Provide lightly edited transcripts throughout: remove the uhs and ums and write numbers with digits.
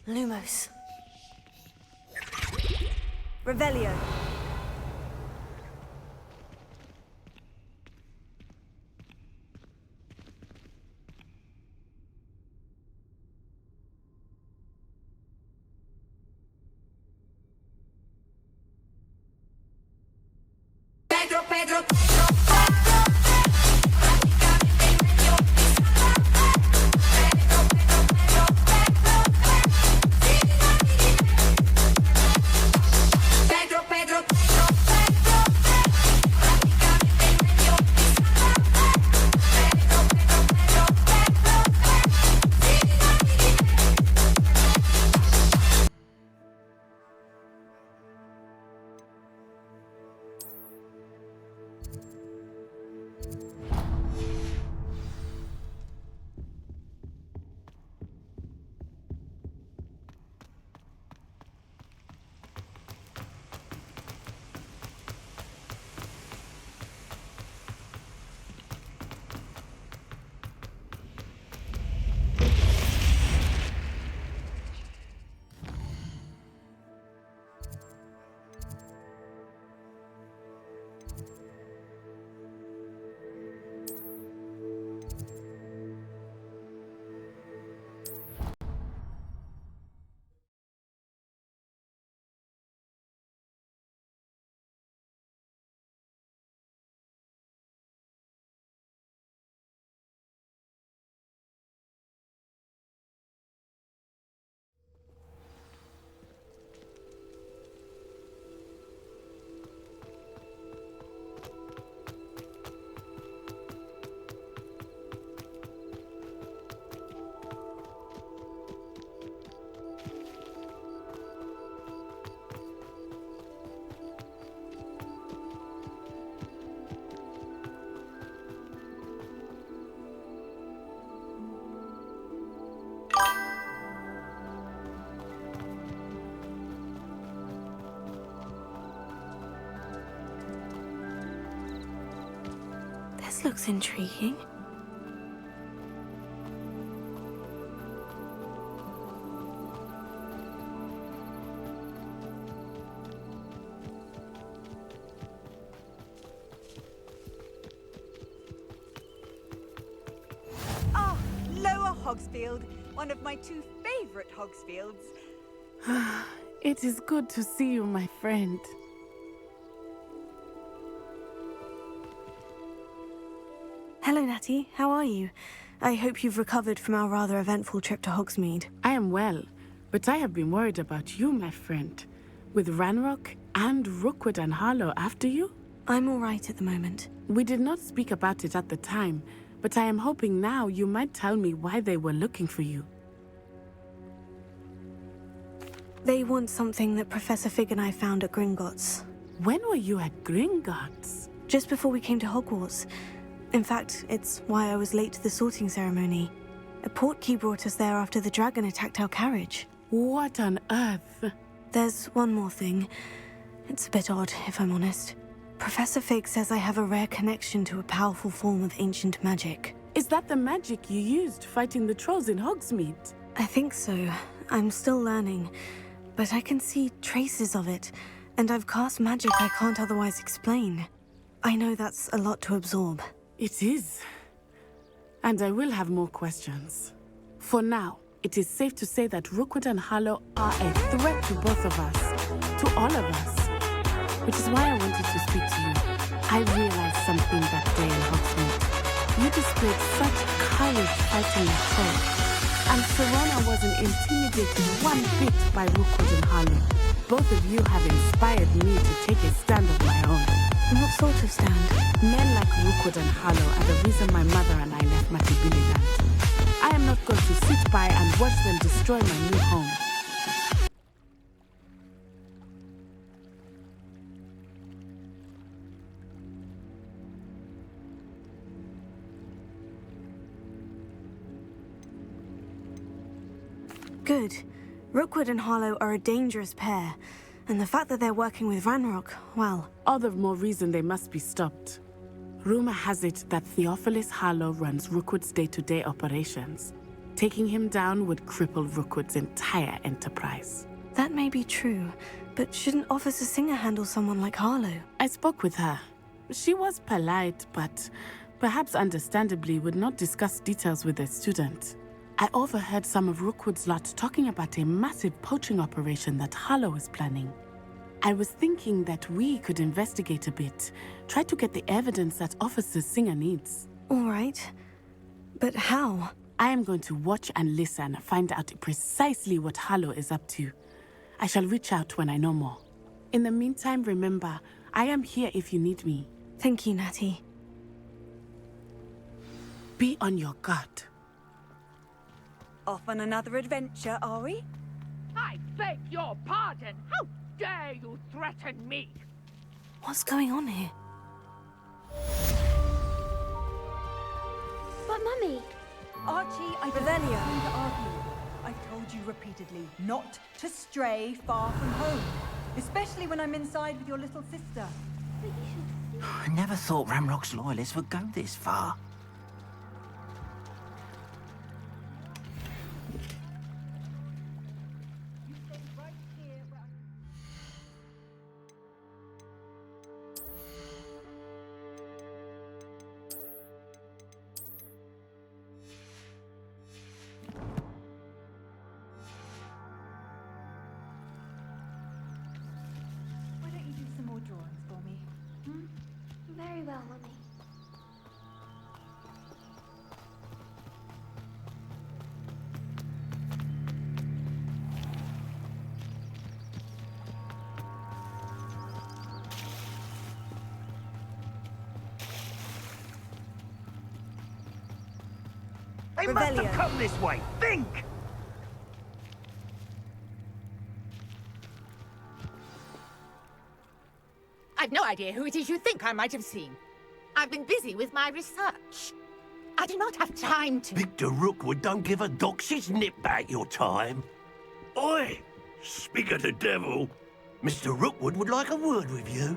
Lumos. Revelio. Pedro. This looks intriguing. Ah, Lower Hogsfield, one of my two favorite Hogsfields. It is good to see you, my friend. Hello, Natty. How are you? I hope you've recovered from our rather eventful trip to Hogsmeade. I am well, but I have been worried about you, my friend. With Ranrock and Rookwood and Harlow after you? I'm all right at the moment. We did not speak about it at the time, but I am hoping now you might tell me why they were looking for you. They want something that Professor Fig and I found at Gringotts. When were you at Gringotts? Just before we came to Hogwarts. In fact, it's why I was late to the sorting ceremony. A portkey brought us there after the dragon attacked our carriage. What on earth? There's one more thing. It's a bit odd, if I'm honest. Professor Fig says I have a rare connection to a powerful form of ancient magic. Is that the magic you used fighting the trolls in Hogsmeade? I think so. I'm still learning. But I can see traces of it, and I've cast magic I can't otherwise explain. I know that's a lot to absorb. It is. And I will have more questions. For now, it is safe to say that Rookwood and Harlow are a threat to both of us. To all of us. Which is why I wanted to speak to you. I realized something that day in Hogsmeade. You displayed such courage fighting a troll. And Serona wasn't intimidated one bit by Rookwood and Harlow. Both of you have inspired me to take a stand of my own. What sort of stand? Men like Rookwood and Harlow are the reason my mother and I left Matabililand. I am not going to sit by and watch them destroy my new home. Good. Rookwood and Harlow are a dangerous pair. And the fact that they're working with Ranrock, well... All the more reason they must be stopped. Rumor has it that Theophilus Harlow runs Rookwood's day-to-day operations. Taking him down would cripple Rookwood's entire enterprise. That may be true, but shouldn't Officer Singer handle someone like Harlow? I spoke with her. She was polite, but perhaps understandably would not discuss details with a student. I overheard some of Rookwood's lot talking about a massive poaching operation that Harlow is planning. I was thinking that we could investigate a bit, try to get the evidence that Officer Singer needs. All right. But how? I am going to watch and listen, find out precisely what Harlow is up to. I shall reach out when I know more. In the meantime, remember, I am here if you need me. Thank you, Natty. Be on your guard. Off on another adventure, are we? I beg your pardon. How dare you threaten me? What's going on here? But Mummy... Archie, I don't want to argue. I've told you repeatedly not to stray far from home, especially when I'm inside with your little sister. I never thought Ramrock's loyalists would go this far. You stay right here where Why don't you do some more drawings for me? Very well, Mummy. They must Rebellion. have come this way. Think! I've no idea who it is you think I might have seen. I've been busy with my research. I do not have time to... Victor Rookwood don't give a doxy's nip back your time. Oi! Speak of the devil, Mr. Rookwood would like a word with you.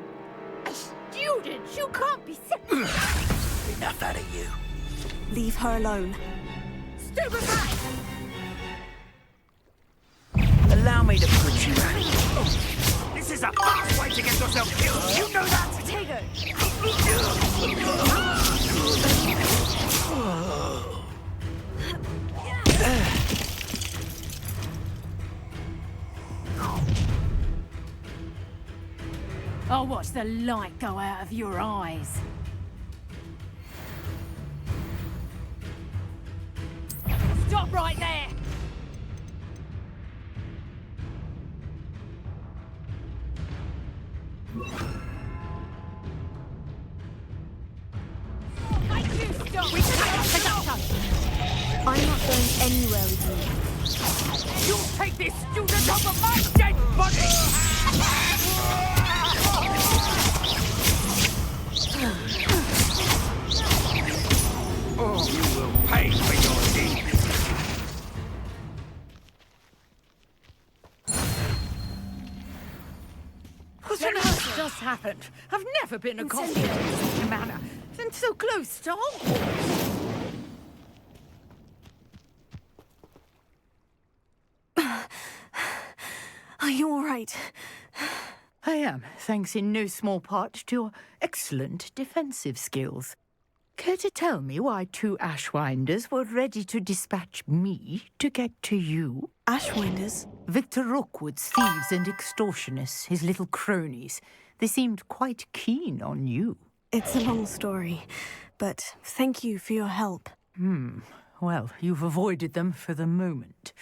A student? You can't be sick. Enough out of you. Leave her alone. Stupefy! Allow me to put you out. This is a fast way to get yourself killed. You know that? I'll watch the light go out of your eyes. Stop right there! Make you stop! We I'm not going anywhere with you. You'll take this student over my dead body! Oh, you will pay for your deeds. What on earth just happened? I've never been accosted in such a manner. And so close to Hogwarts. Are you all right? I am, thanks in no small part to your excellent defensive skills. Care to tell me why two Ashwinders were ready to dispatch me to get to you? Ashwinders? Victor Rookwood's thieves and extortionists, his little cronies. They seemed quite keen on you. It's a long story, but thank you for your help. Well, you've avoided them for the moment.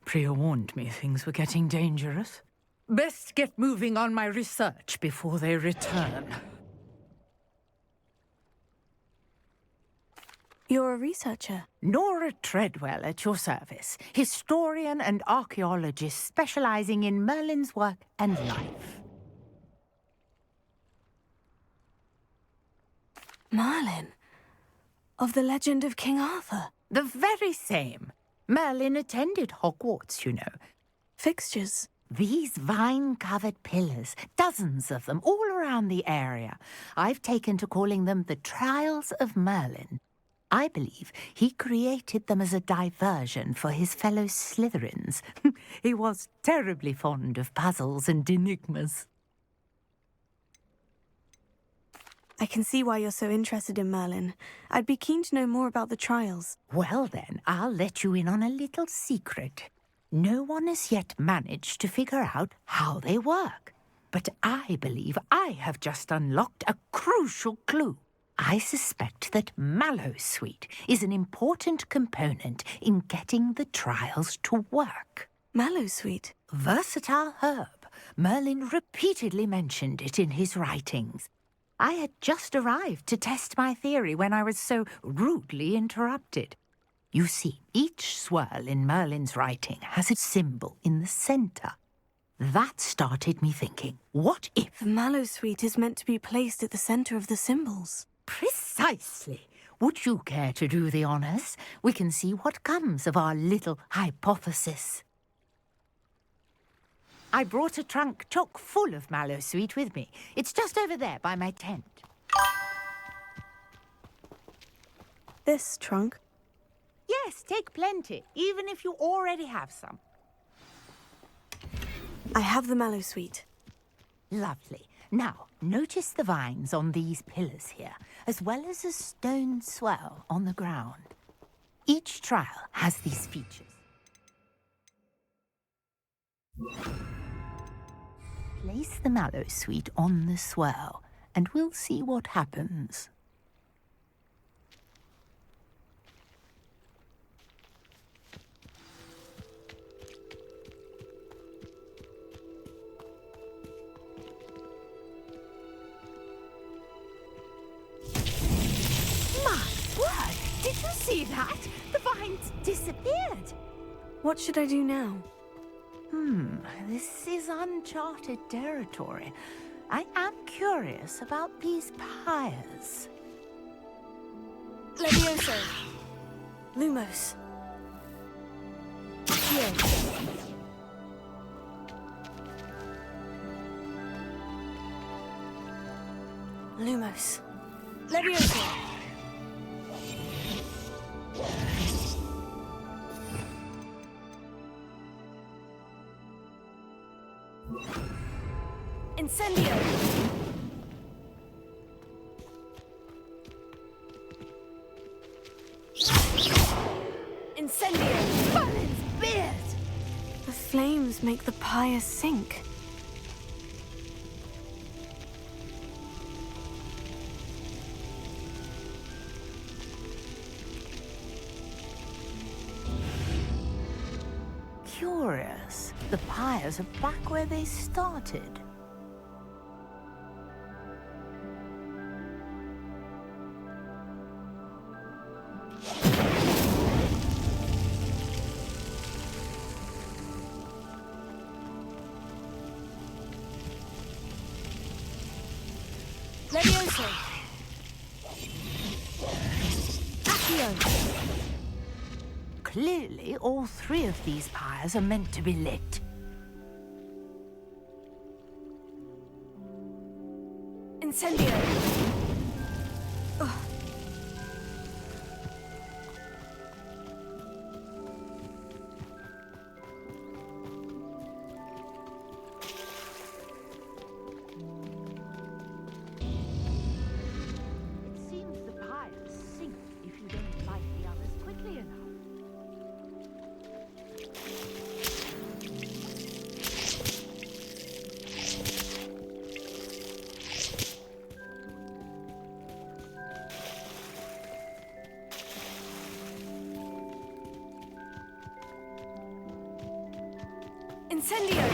Priya warned me things were getting dangerous. Best get moving on my research before they return. You're a researcher. Nora Treadwell at your service, historian and archaeologist specializing in Merlin's work and life. Merlin? Of the legend of King Arthur? The very same. Merlin attended Hogwarts, you know. Fixtures? These vine-covered pillars, dozens of them, all around the area. I've taken to calling them the Trials of Merlin. I believe he created them as a diversion for his fellow Slytherins. He was terribly fond of puzzles and enigmas. I can see why you're so interested in Merlin. I'd be keen to know more about the trials. Well then, I'll let you in on a little secret. No one has yet managed to figure out how they work. But I believe I have just unlocked a crucial clue. I suspect that Mallowsweet is an important component in getting the trials to work. Mallowsweet? Versatile herb. Merlin repeatedly mentioned it in his writings. I had just arrived to test my theory when I was so rudely interrupted. You see, each swirl in Merlin's writing has a symbol in the centre. That started me thinking, what if... The Mallowsweet is meant to be placed at the centre of the symbols. Precisely. Would you care to do the honours? We can see what comes of our little hypothesis. I brought a trunk chock full of Mallowsweet with me. It's just over there by my tent. This trunk? Yes, take plenty, even if you already have some. I have the Mallowsweet. Lovely. Now, notice the vines on these pillars here, as well as a stone swell on the ground. Each trial has these features. Place the Mallowsweet on the swirl, and we'll see what happens. My word! Did you see that? The vines disappeared. What should I do now? This is uncharted territory. I am curious about these pyres. Levioso. Lumos. Accio. Lumos. Levioso. Incendio! Incendio! Merlin's beard! The flames make the pyre sink. Curious. The pyres are back where they started. Levioso! Accio! Clearly, all three of these pyres are meant to be lit. Incendio! Ugh. It seems the pyres sink if you don't light the others quickly enough. Incendio!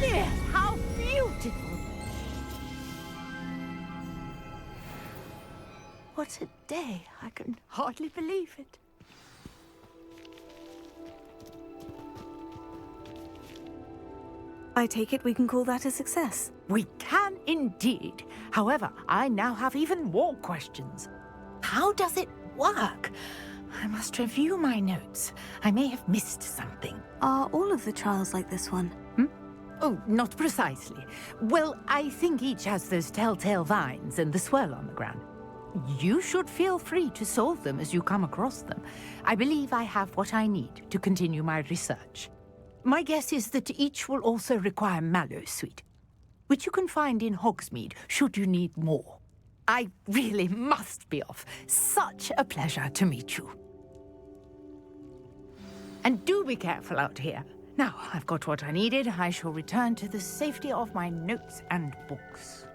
Yes, how beautiful! What a day! I can hardly believe it. I take it we can call that a success. We can indeed. However, I now have even more questions. how does it work? I must review my notes. I may have missed something. Are all of the trials like this one? Oh, not precisely. Well, I think each has those telltale vines and the swirl on the ground. You should feel free to solve them as you come across them. I believe I have what I need to continue my research. My guess is that each will also require mallow sweet, which you can find in Hogsmeade should you need more. I really must be off. Such a pleasure to meet you. And do be careful out here. Now, I've got what I needed. I shall return to the safety of my notes and books.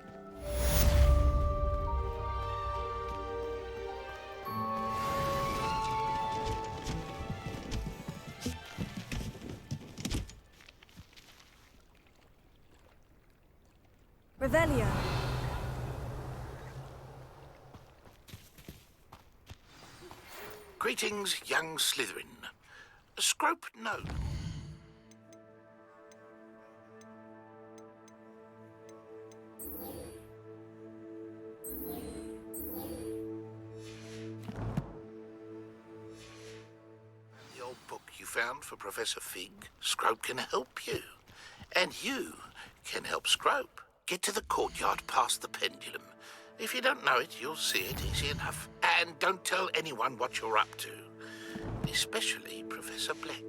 Revelio. Greetings, young Slytherin. Scrope, no. The old book you found for Professor Fig, Scrope can help you. And you can help Scrope. Get to the courtyard past the pendulum. If you don't know it, you'll see it easy enough. And don't tell anyone what you're up to. Especially Professor Black.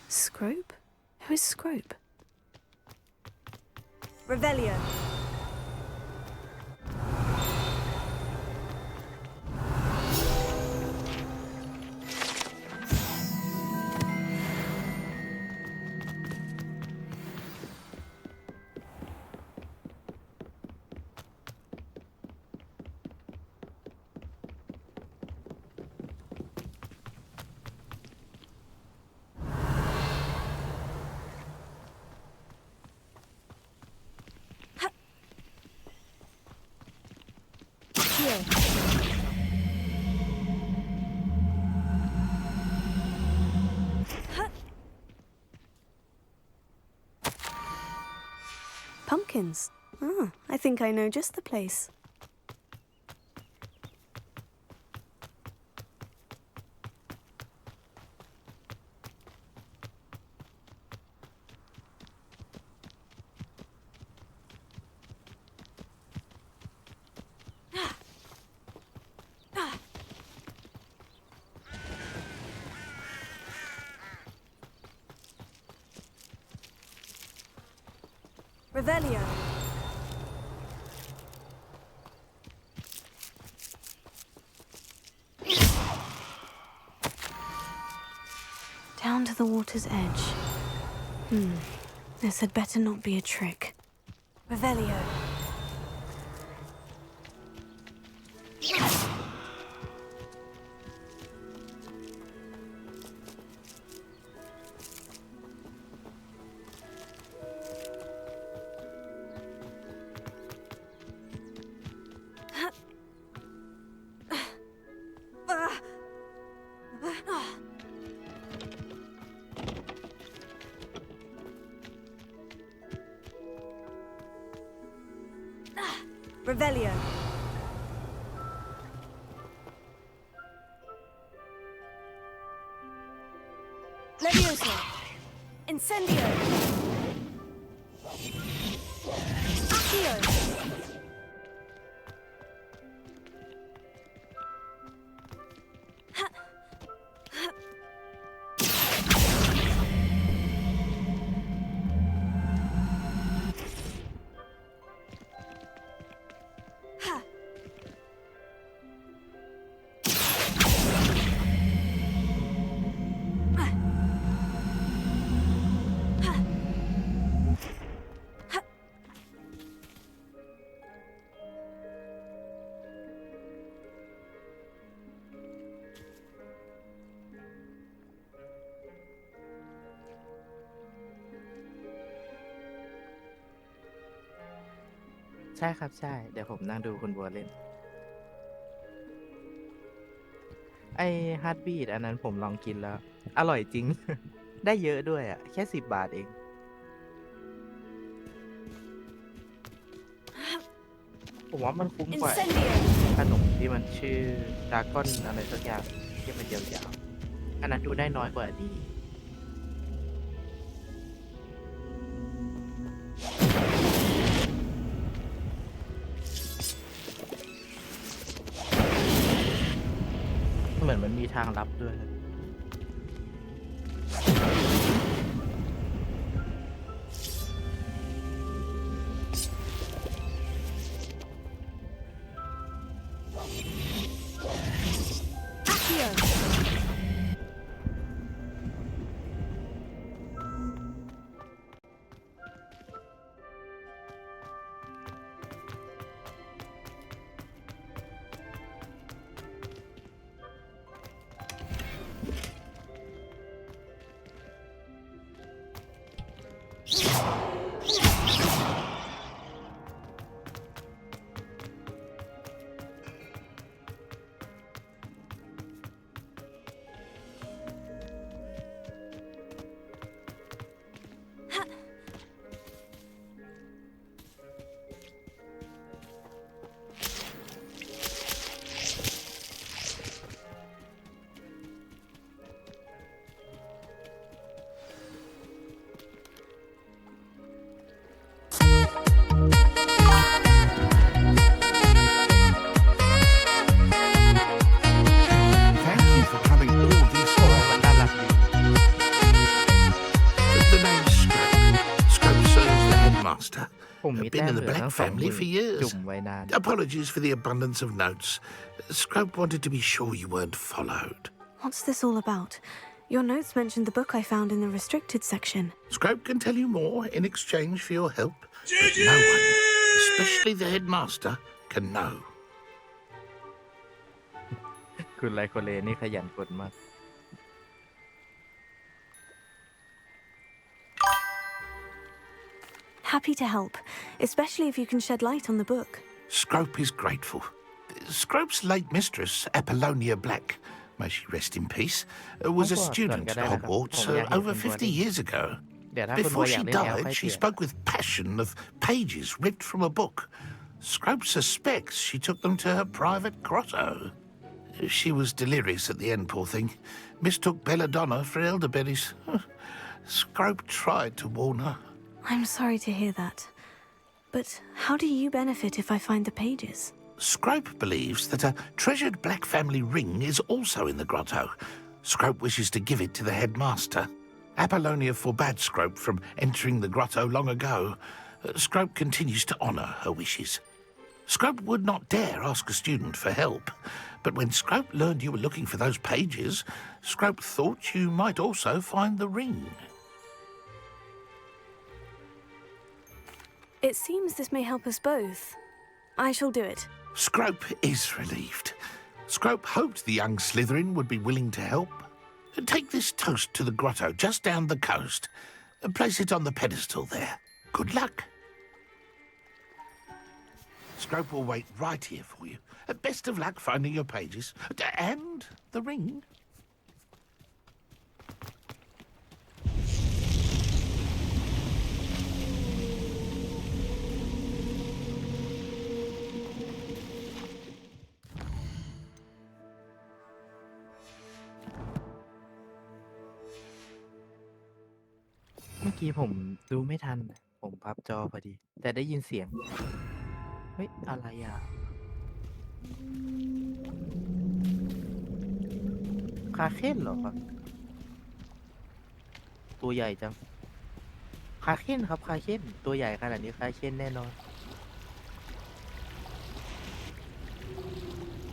Scrope? Who is Scrope? Revelio. Pumpkins. Ah, I think I know just the place. Revelio. Down to the water's edge. This had better not be a trick. Revelio. Revelio. Levioso. Incendio. Accio. ใช่ครับใช่เดี๋ยวผมนั่งดูคุณบัวเล่นไอ้ฮาร์ดบีทอันนั้นผมลองกินแล้ว อร่อยจริง ได้เยอะด้วยอ่ะ แค่10 บาทเอง ผมว่ามันคุ้มกว่าขนมที่มันชื่อดราก้อนอะไรสักอย่างที่มันยาวๆอันนั้นดูได้น้อยกว่านี้เหมือนมันมีทางลับด้วย Thank you for coming all this way. มันน่ารักดี The name's Scrope. Scrope serves the headmaster. ผมมี Been แต้ม in เห the ลือ Black ทั้ง20,000 family for years. จุ่มไว้นาน Apologies for the abundance of notes. Scrope wanted to be sure you weren't followed. What's this all about? Your notes mentioned the book I found in the restricted section. Scrope can tell you more in exchange for your help, but no one, especially the headmaster, can know. คุณไลโคเลนี่ขยันกดมาก Happy to help, especially if you can shed light on the book. Scrope is grateful. Scrope's late mistress, Apollonia Black, may she rest in peace, was a student at Hogwarts over 50 years ago. เดี๋ยวถ้าคุณบัว Before อยา she กเล่นแล้วค่อย died, เป she ลี่ยน spoke with passion of pages ripped from a book. Scrope suspects she took them to her private grotto. She was delirious at the end, poor thing. Mistook belladonna for elderberries. Scrope tried to warn her. I'm sorry to hear that. But how do you benefit if I find the pages? Scrope believes that a treasured Black family ring is also in the grotto. Scrope wishes to give it to the headmaster. Apollonia forbade Scrope from entering the grotto long ago. Scrope continues to honour her wishes. Scrope would not dare ask a student for help, but when Scrope learned you were looking for those pages, Scrope thought you might also find the ring. It seems this may help us both. I shall do it. Scrope is relieved. Scrope hoped the young Slytherin would be willing to help. Take this toast to the grotto just down the coast and place it on the pedestal there. Good luck. Scrope will wait right here for you. Best of luck finding your pages. And the ring. เมื่อกี้ผมดูไม่ทัน ผมพับจอพอดี แต่ได้ยินเสียง เฮ้ย อะไรอ่ะ คาเค้นเหรอครับ ตัวใหญ่จัง คาเค้นครับ คาเค้นตัวใหญ่ขนาดนี้คาเค้นแน่นอน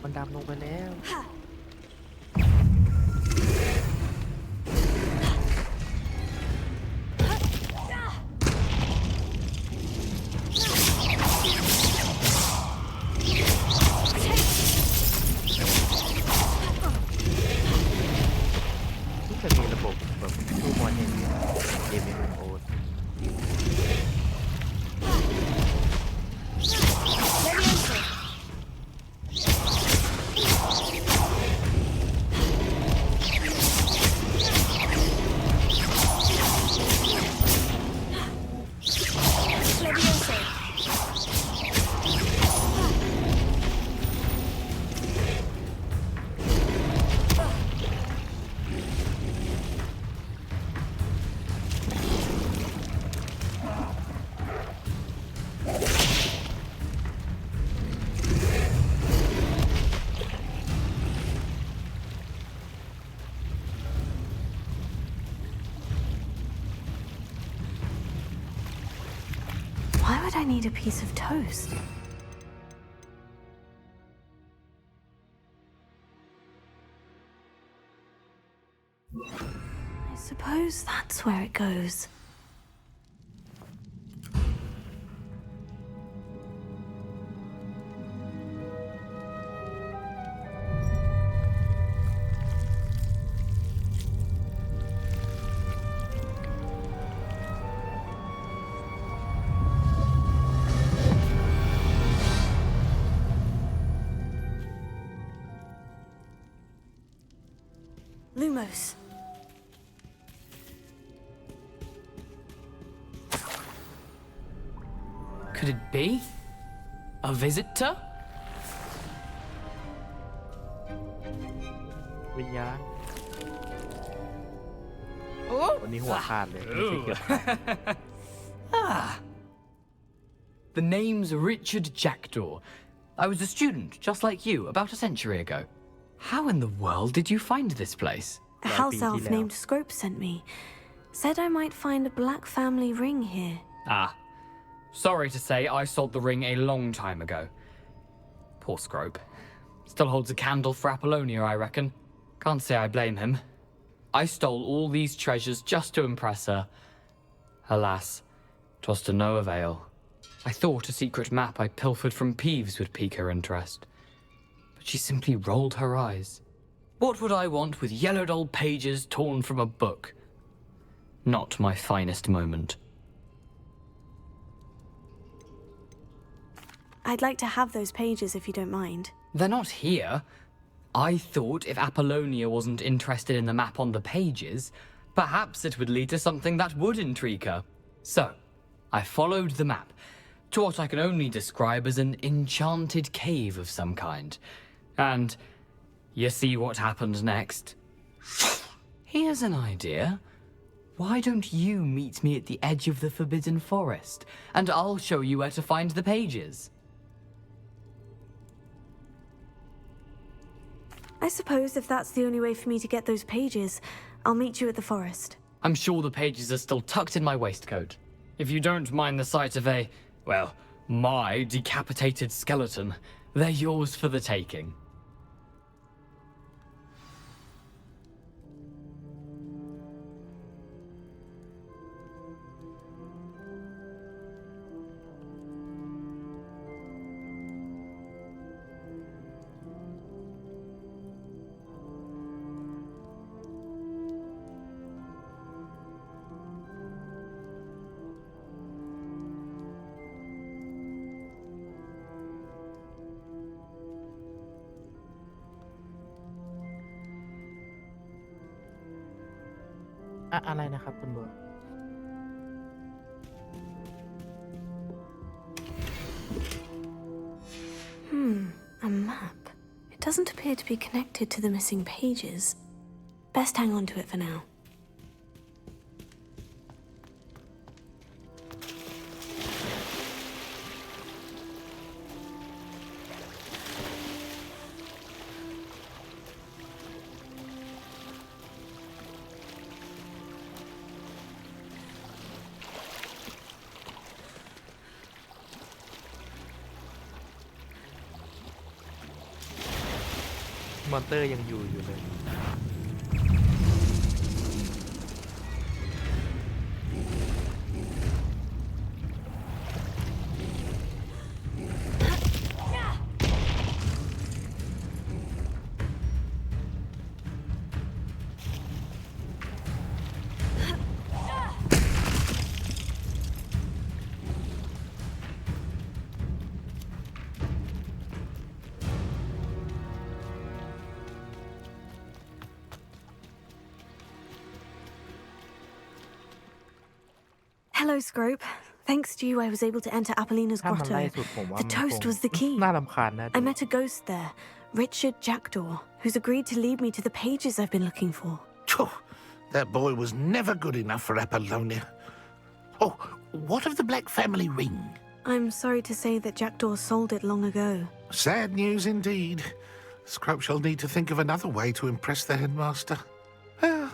มันดำลงไปแล้ว จะมีระบบแบบตู้มอนอย่างเดียวเกมเอ็มโอ I need a piece of toast. I suppose that's where it goes. Lumos. Could it be? A visitor? วิญญาณวันนี้หัวขาดเลยไม่ใช่เกือบขาด The name's Richard Jackdaw. I was a student, just like you, about a century ago. How in the world did you find this place? A house elf named Scrope sent me. Said I might find a black family ring here. Ah. Sorry to say, I sold the ring a long time ago. Poor Scrope. Still holds a candle for Apollonia, I reckon. Can't say I blame him. I stole all these treasures just to impress her. Alas, 'twas to no avail. I thought a secret map I pilfered from Peeves would pique her interest. But she simply rolled her eyes. What would I want with yellowed old pages torn from a book? Not my finest moment. I'd like to have those pages if you don't mind. They're not here. I thought if Apollonia wasn't interested in the map on the pages, perhaps it would lead to something that would intrigue her. So, I followed the map to what I can only describe as an enchanted cave of some kind. And you see what happened next? Here's an idea. Why don't you meet me at the edge of the Forbidden Forest, and I'll show you where to find the pages? I suppose if that's the only way for me to get those pages, I'll meet you at the forest. I'm sure the pages are still tucked in my waistcoat. If you don't mind the sight of my decapitated skeleton, they're yours for the taking.อะไรนะครับคุณบัว A map. It doesn't appear to be connected to the missing pages. Best hang on to it for now.มอนเตอร์ยังอยู่เลย Hello, Scrope. Thanks to you, I was able to enter Apollina's ถ้ามันไล่ grotto. สุดผมว่า The มันค toast ง was the key. น่ารำคาญนะ I met a ghost there, Richard Jackdaw, who's agreed to lead me to the pages I've been looking for. Phew, that boy was never good enough for Apollonia. Oh, what of the Black family ring? I'm sorry to say that Jackdaw sold it long ago. Sad news indeed. Scrope shall need to think of another way to impress the headmaster. Well,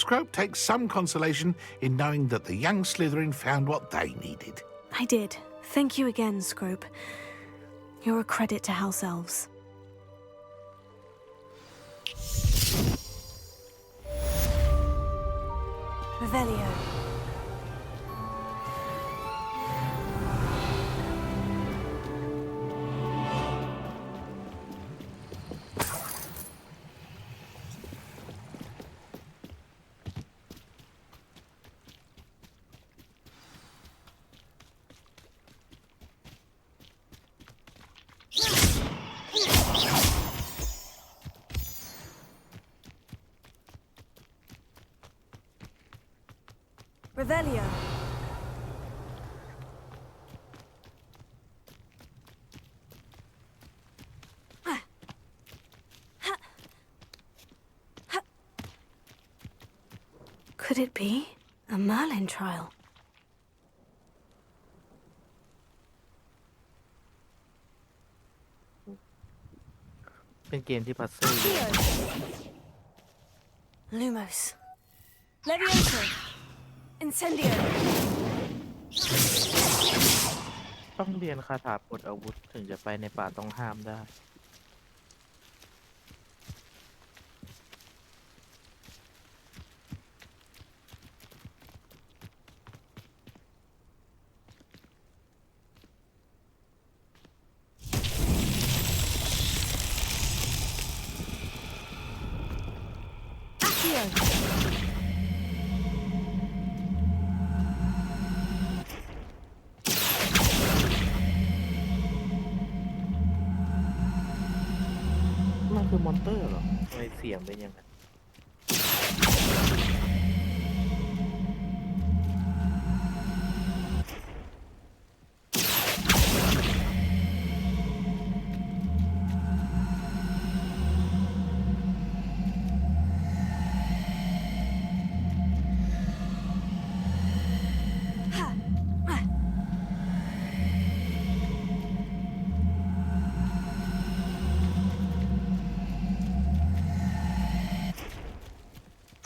Scrope takes some consolation in knowing that the young Slytherin found what they needed. I did, Thank you again, Scrope. You're a credit to House Elves. Revelio. Revelio. Could it be a Merlin trial? เป็นเกมที่พัซเซิลเยอะ Lumos. Levioso. Incendio. ต้องเรียนคาถาปลดอาวุธถึงจะไปในป่าต้องห้ามได้ มันคือมอนเตอร์เหรอทำไมเสียงเป็นอย่างนั้น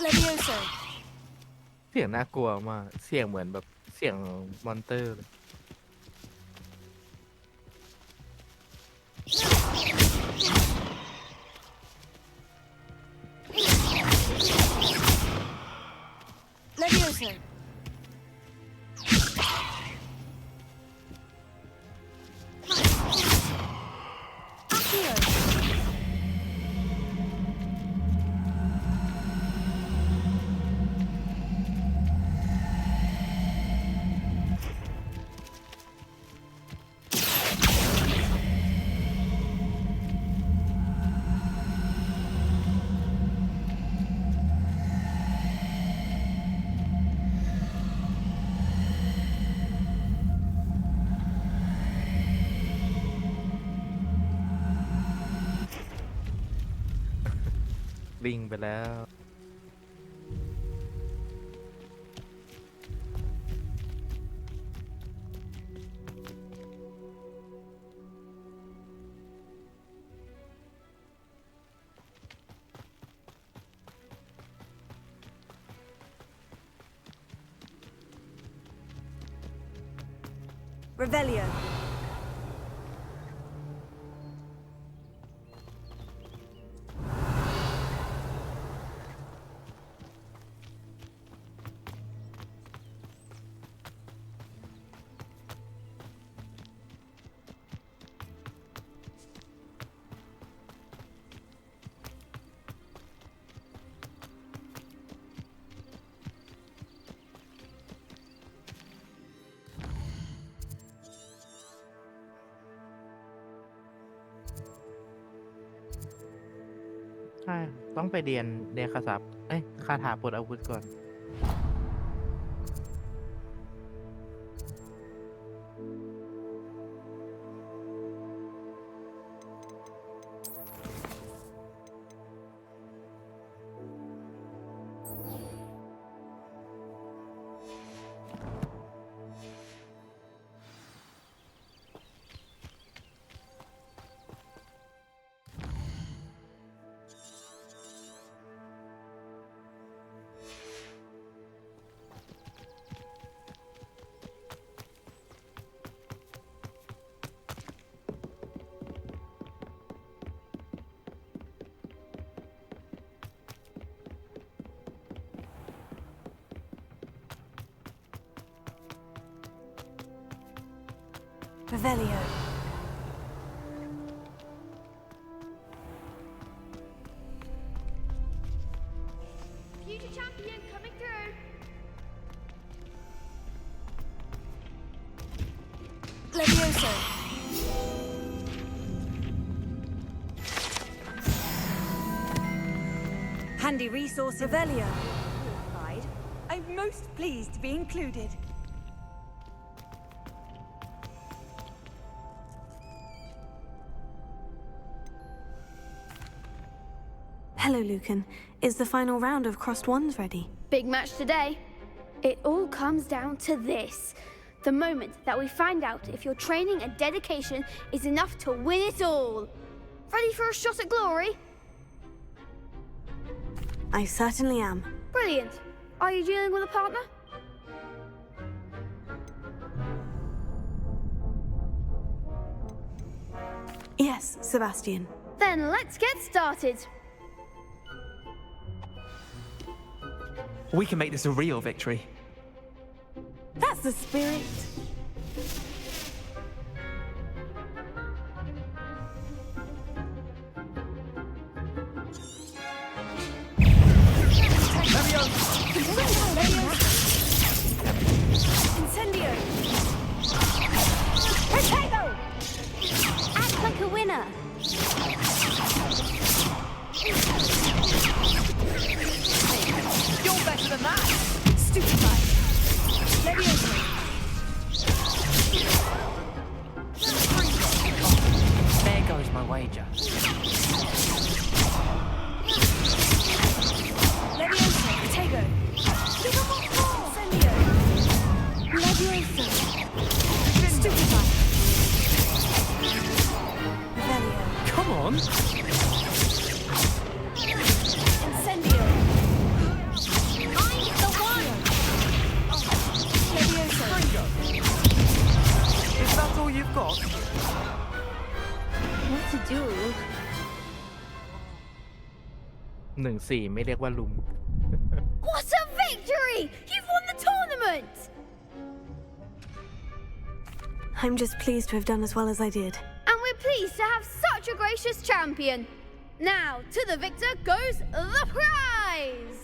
Levioso. เสียงน่ากลัวมาก เสียงเหมือนแบบเสียงมอนเตอร์เลย Levioso. Accio. วิ่งไปแล้ว Revelio.ใช่ ต้องไปเรียนคาถาคาถาปลดอาวุธก่อน Revelio. Future champion coming through. Levioso. Handy resource Revelio. I'm most pleased to be included. Hello, Lucan. Is the final round of Crossed Wands ready? Big match today. It all comes down to this. The moment that we find out if your training and dedication is enough to win it all. Ready for a shot at glory? I certainly am. Brilliant. Are you dealing with a partner? Yes, Sebastian. Then let's get started. We can make this a real victory. That's the spirit. Incendio! Potato! Act like a winner. You're better than that. Stupefy. Levioso. There goes my wager. Levioso. Potato. Give him a ball. Incendio. Levioso. Stupefy. Revelio. Come on! Incendio. I'm the one. Levioso. Is that all you've got? What to do? 1-4 ไม่เรียกว่าลุม What a victory! You've won the tournament! I'm just pleased to have done as well as I did. And we're pleased to have such a gracious champion. Now, to the victor goes the prize!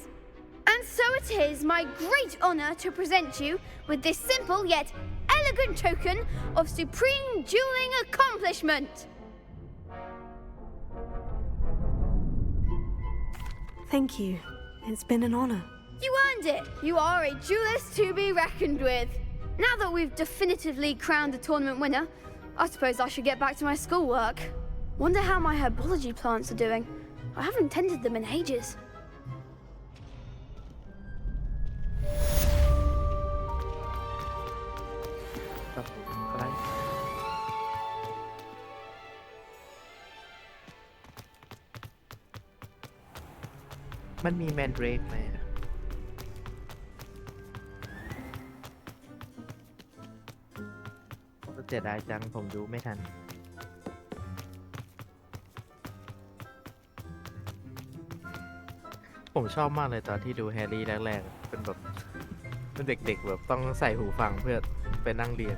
And so it is my great honor to present you with this simple yet elegant token of supreme dueling accomplishment. Thank you. It's been an honor. You earned it. You are a duelist to be reckoned with. Now that we've definitively crowned the tournament winner, I suppose I should get back to my schoolwork. Wonder how my herbology plants are doing. I haven't tended them in ages. ครับอะไร มันมีแมนเดรกไหมเสียดายจังผมดูไม่ทัน ผมชอบมากเลยตอนที่ดูแฮร์รี่แรกๆ เป็นแบบเป็นเด็กๆแบบต้องใส่หูฟังเพื่อไปนั่งเรียน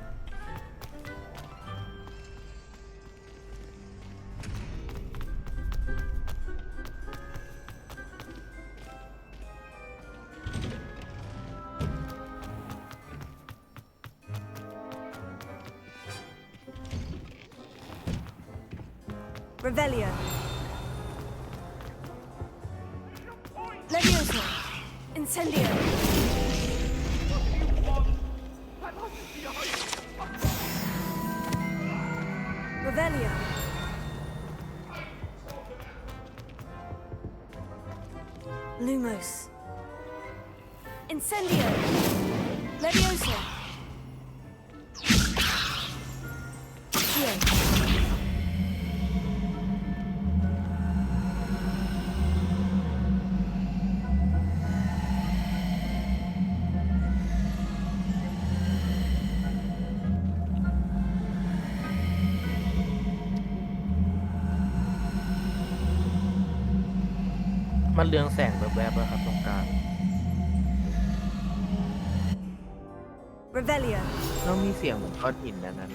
Revelio. Levioso. Incendio. Revelio. Lumos. Incendio. Levioso. Here.มันเรืองแสงแบบแวบๆครับตรงกลาง Revelio. แล้วมีเสียงเหมือนก้อนหินนั้น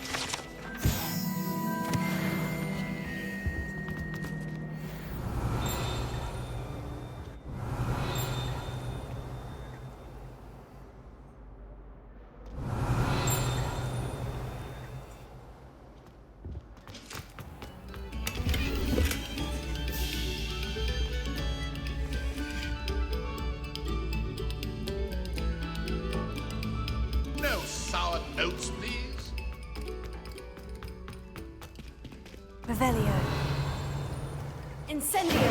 Incendio.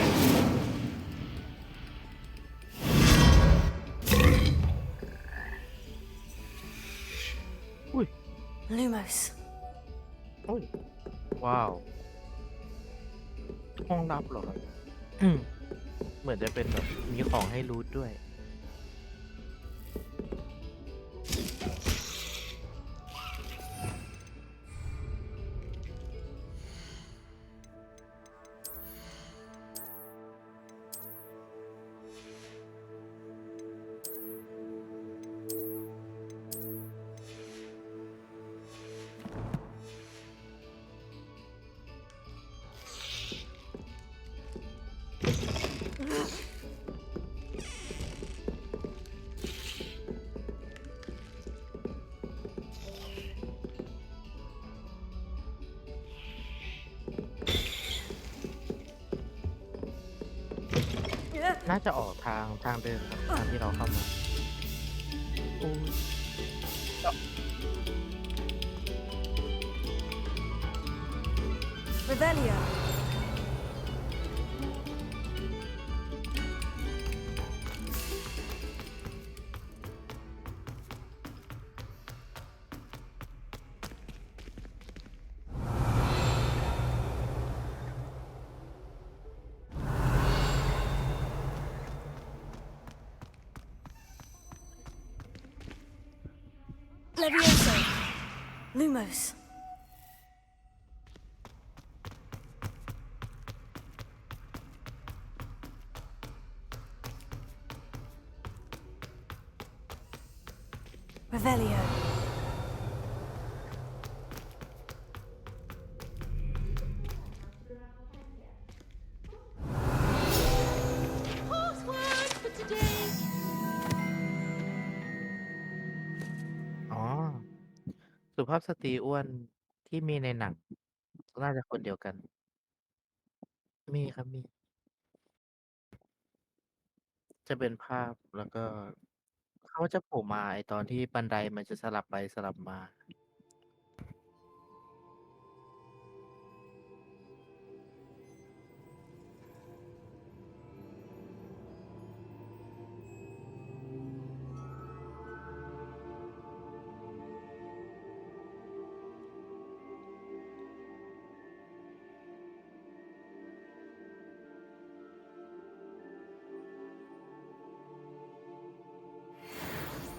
Ui. Lumos. โอ้ยว้าวห้องลับเหรอเหมือนจะเป็นแบบมีของให้รูทด้วย น่าจะออกทางเดิมครับทางที่เราเข้ามาโอ้ย Revelio. Levioso. Lumos. Revelio. Password for today. อ๋อ สุภาพสตรีอ้วนที่มีในหนังน่าจะคนเดียวกัน มีครับมี จะเป็นภาพแล้วก็ เขาจะโผล่มาไอตอนที่บันไดมันจะสลับไปสลับมา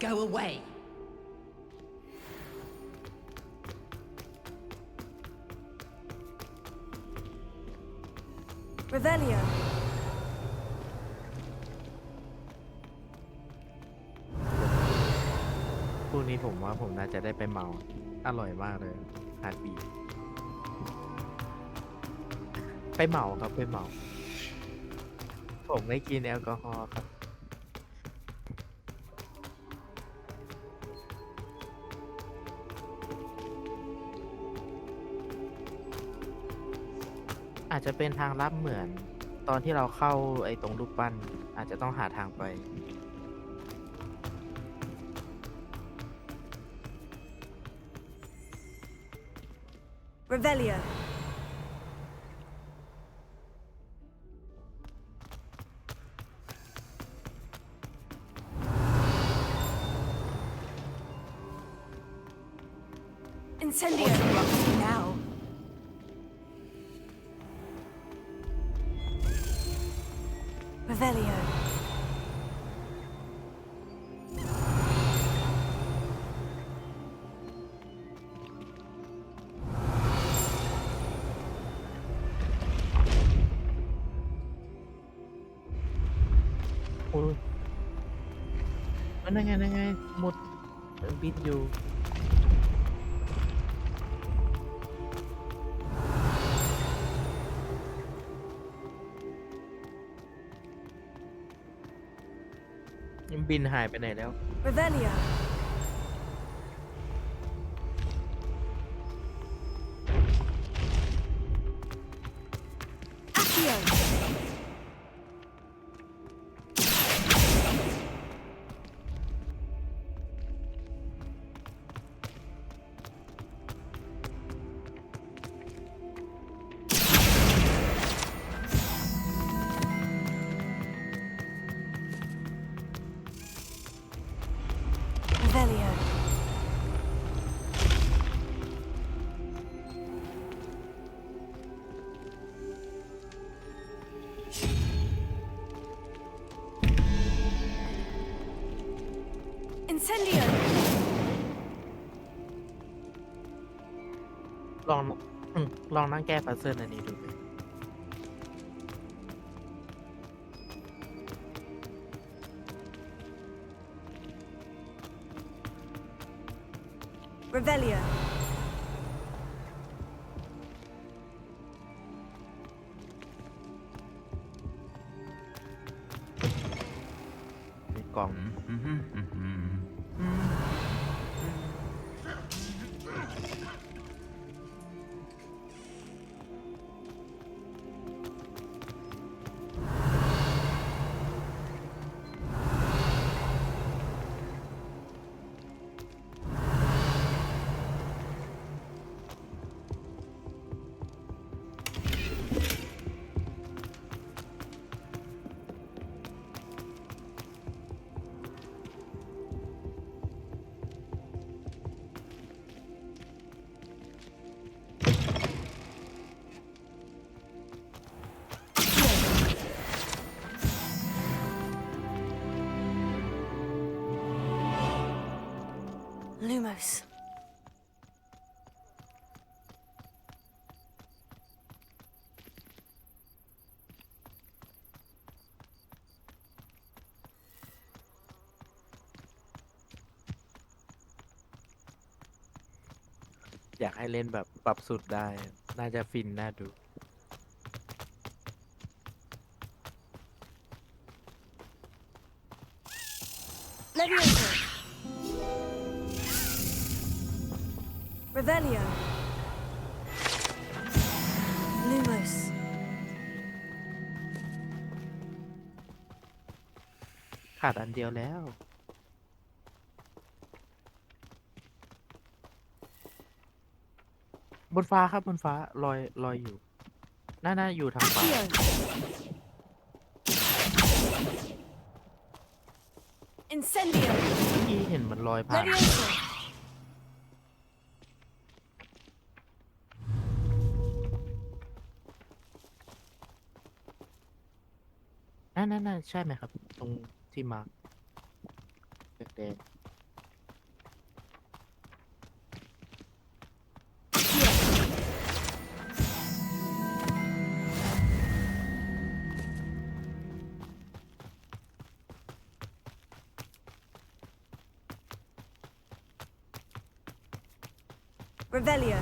Go away. Revelio. พรุ่งนี้ผมว่าผมน่าจะได้ไปเมา อร่อยมากเลยฮาร์ดบีไปเมาครับไปเมา ผมไม่กินแอลกอฮอล์ครับ อาจจะเป็นทางลับเหมือน ตอนที่เราเข้าไอ้ตรงรูปปั้น อาจจะต้องหาทางไป Revelio. Incendio. Now. Revelio.โอ้ยนั่นไงหมดบินอยู่ บินหายไปไหนแล้ว Revelio. Accio. Incendio! ลองลองนั่งแก้พัซเซิลอันนี้ดูไหม Revelio. มีกล่อง Lumos. อยากให้เล่นแบบปรับสุดได้ น่าจะฟินน่าดู Levioso. Revelio. Lumos. ขาดอันเดียวแล้ว บนฟ้าครับบนฟ้าลอยอยู่ น่าอยู่ทางฟ้า Accio. Incendio. เมื่อกี้เห็นมันลอยผ่าน Levioso. นั่นใช่ไหมครับ ตรงที่มาร์คแดง Revelio.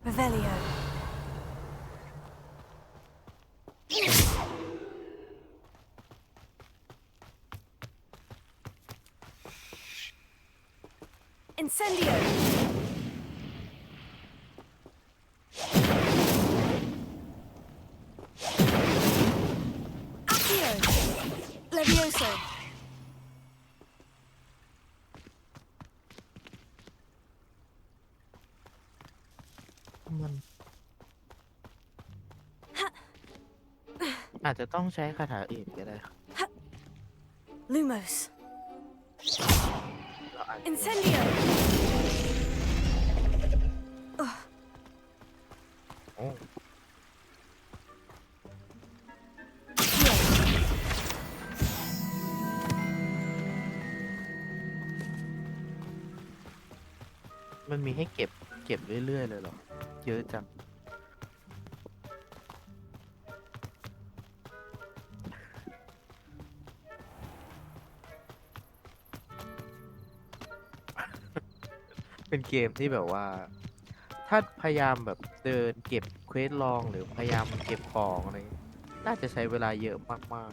Revelio. Incendio. Accio. Levioso. มันอาจจะต้องใช้คาถาอื่นก็ได้ครับ Lumos. เราอาจจะ Incendio. โอ้ มันมีให้เก็บเรื่อยๆเลยเหรอ เยอะจัง เป็นเกมที่แบบว่า ถ้าพยายามแบบเดินเก็บเควสลองหรือพยายามเก็บของอะไรอย่างเงี้ยน่าจะใช้เวลาเยอะมาก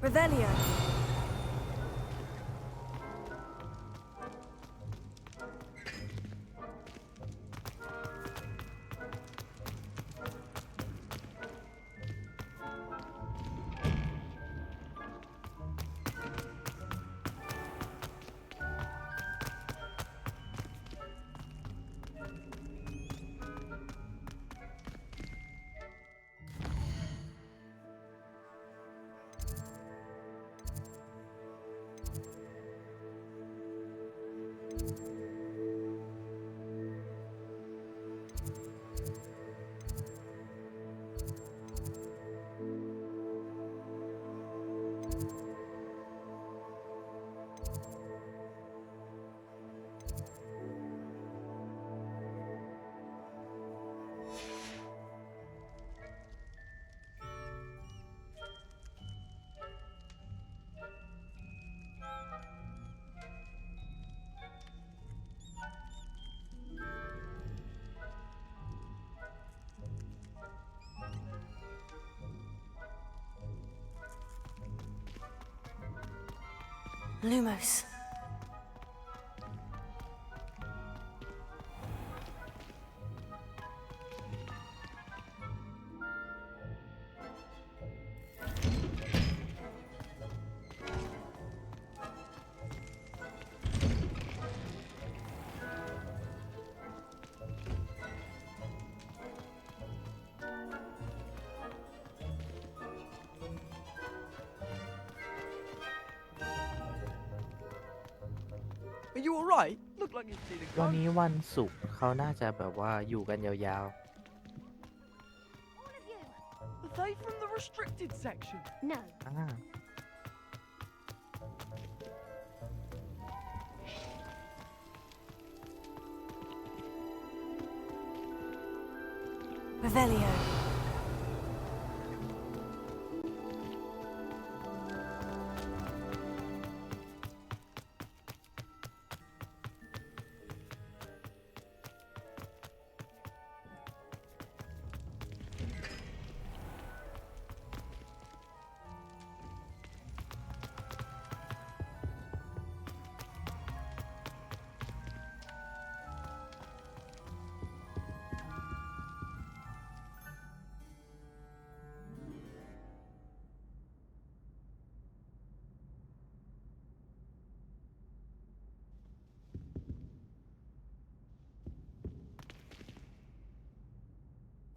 Revelio. Lumos. Are you alright? Look like you've seen a วัน ghost. นี้วันศุกร์เขาน่าจะแบบว่าอยู่กันยาว Are they from the restricted section? No. ๆอ่า Revelio.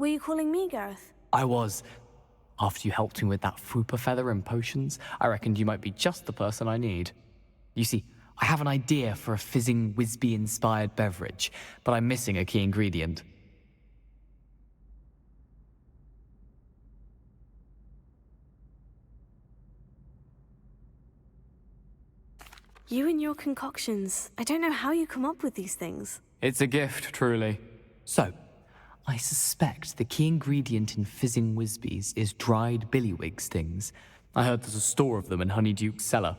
Were you calling me, Gareth? I was. After you helped me with that Fupa feather and potions, I reckoned you might be just the person I need. You see, I have an idea for a fizzing Wisby-inspired beverage, but I'm missing a key ingredient. You and your concoctions. I don't know how you come up with these things. It's a gift, truly. So, I suspect the key ingredient in fizzing Wisbies is dried billywig stings. I heard there's a store of them in Honeyduke's cellar.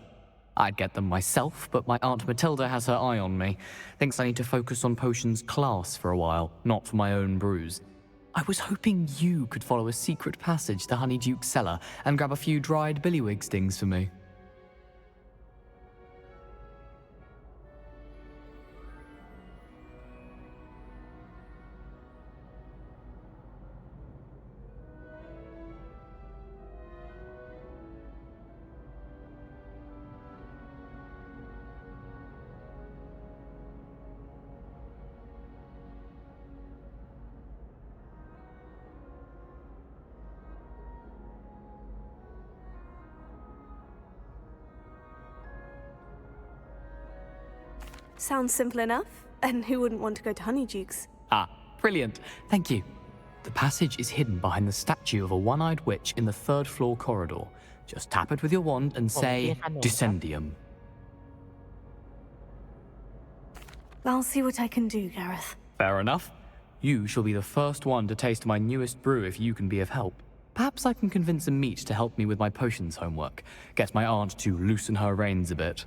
I'd get them myself, but my Aunt Matilda has her eye on me. Thinks I need to focus on potions class for a while, not for my own brews. I was hoping you could follow a secret passage to Honeyduke's cellar and grab a few dried billywig stings for me. Sounds simple enough. And who wouldn't want to go to Honeyduke's? Ah, brilliant. Thank you. The passage is hidden behind the statue of a one-eyed witch in the third-floor corridor. Just tap it with your wand and say, Descendium. I'll see what I can do, Gareth. Fair enough. You shall be the first one to taste my newest brew if you can be of help. Perhaps I can convince a meat to help me with my potions homework. Get my aunt to loosen her reins a bit.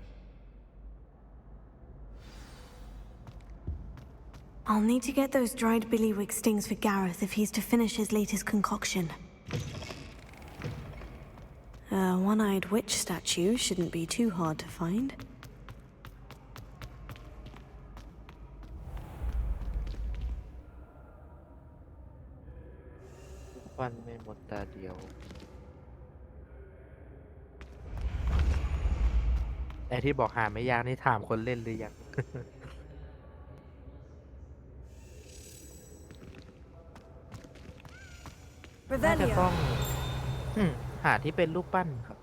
I'll need to get those dried billywig stings for Gareth if he's to finish his latest concoction. A one-eyed witch statue shouldn't be too hard to find. ฟันไม่หมดตาเดียวไอ้ที่บอกหาไม่ยากนี่ถามคนเล่นหรือยัง น่าจะต้องหาที่เป็นรูปปั้นครับ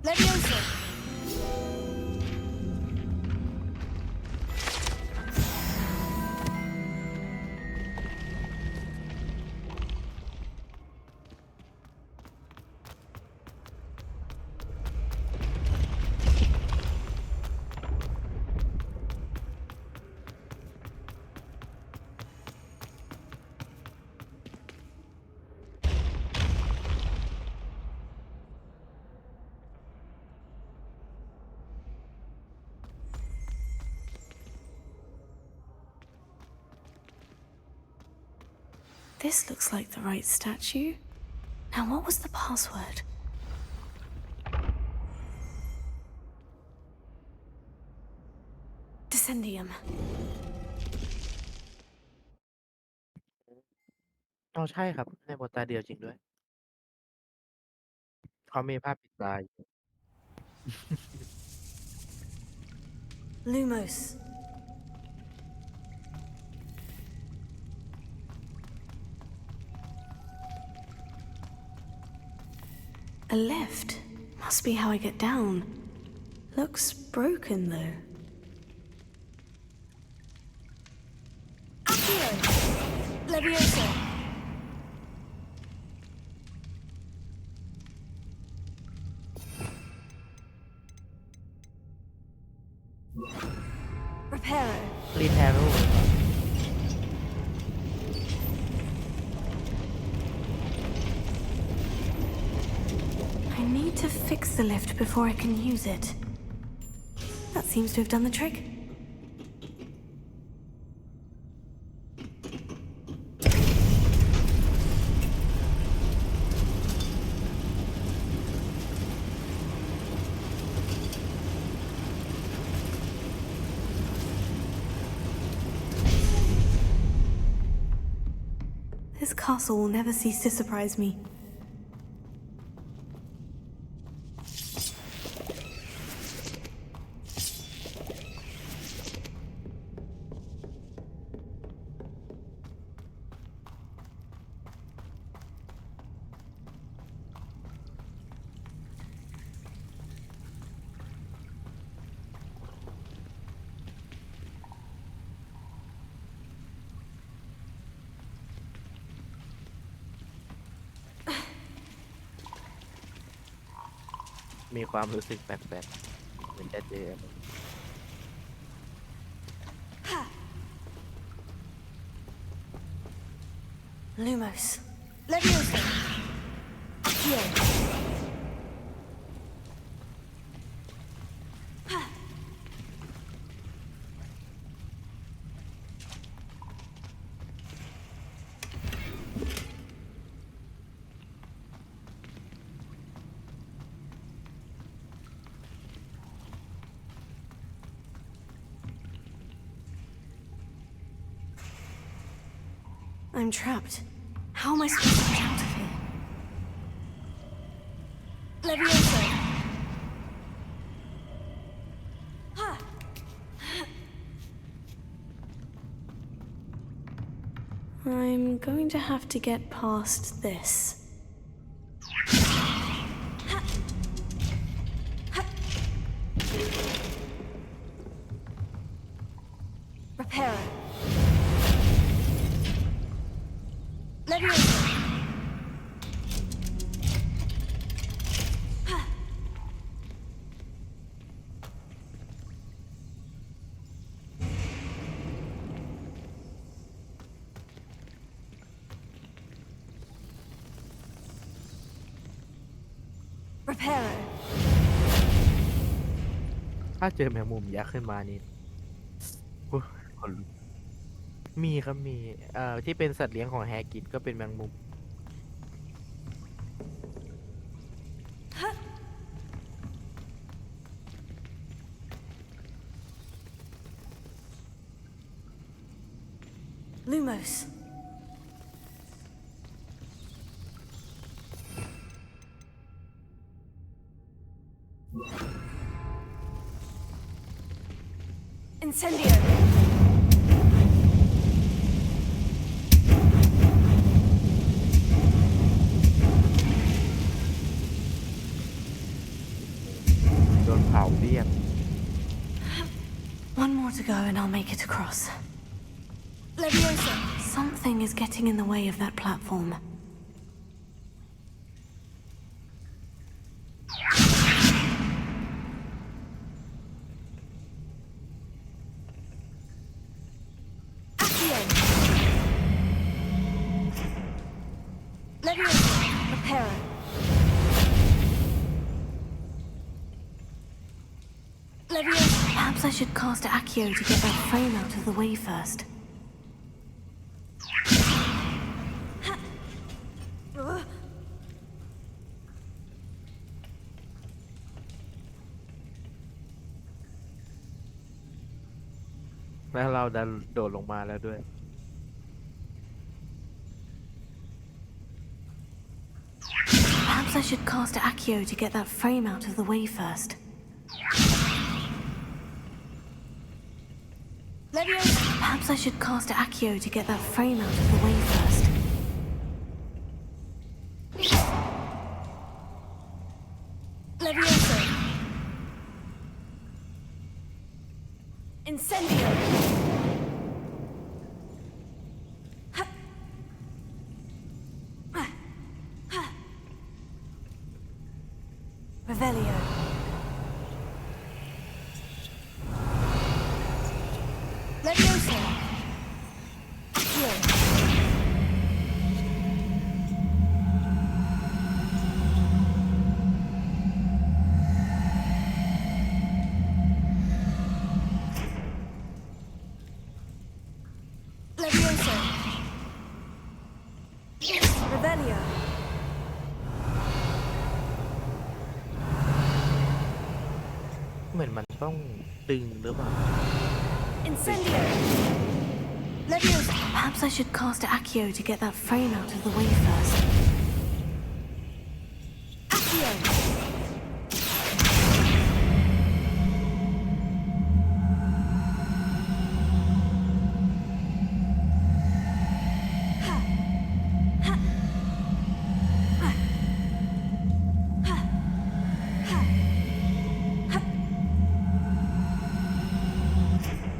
Leviosa! This looks like the right statue. Now, what was the password? Descendium. อ๋อใช่ครับในบทตาเดียวจริงด้วยเขามีภาพปิดตาอยู่ Lumos. A lift. Must be how I get down. Looks broken though. Accio! Leviosa! Reparo. รีแพโร่ I need to fix the lift before I can use it. That seems to have done the trick. This castle will never cease to surprise me.ๆมีความรู้สึกแปลกๆเหมือนจะเจออะไร Lumos. Leviosa. Accio. I'm trapped. How am I supposed to get out of here? Leviosa! I'm going to have to get past this. Reparo. Leviosa! Reparo. ถ้าเจอแมงมุมยักษ์ขึ้นมานี่โอ้ยขนลุกมีครับมีที่เป็นสัตว์เลี้ยงของแฮกิดก็เป็นแมงมุม Lumos. Incendio. One more to go and I'll make it across. Leviosa. Something is getting in the way of that platform. Accio. Leviosa. Reparo. Leviosa. Perhaps I should cast Accio to get that frame out of the way first. Ugh. แล้วเราดันโดดลงมาแล้วด้วย Perhaps I should cast Accio to get that frame out of the way first. Leviosa. Perhaps I should cast Accio to get that frame out of the way first. Leviosa. Incendio. Revelio. Leviosa. Accio. Leviosa. Revelio. เหมือนมันต้องดึงหรือเปล่า Incendio. Leviosa. Perhaps I should cast Accio to get that frame out of the way first. Accio.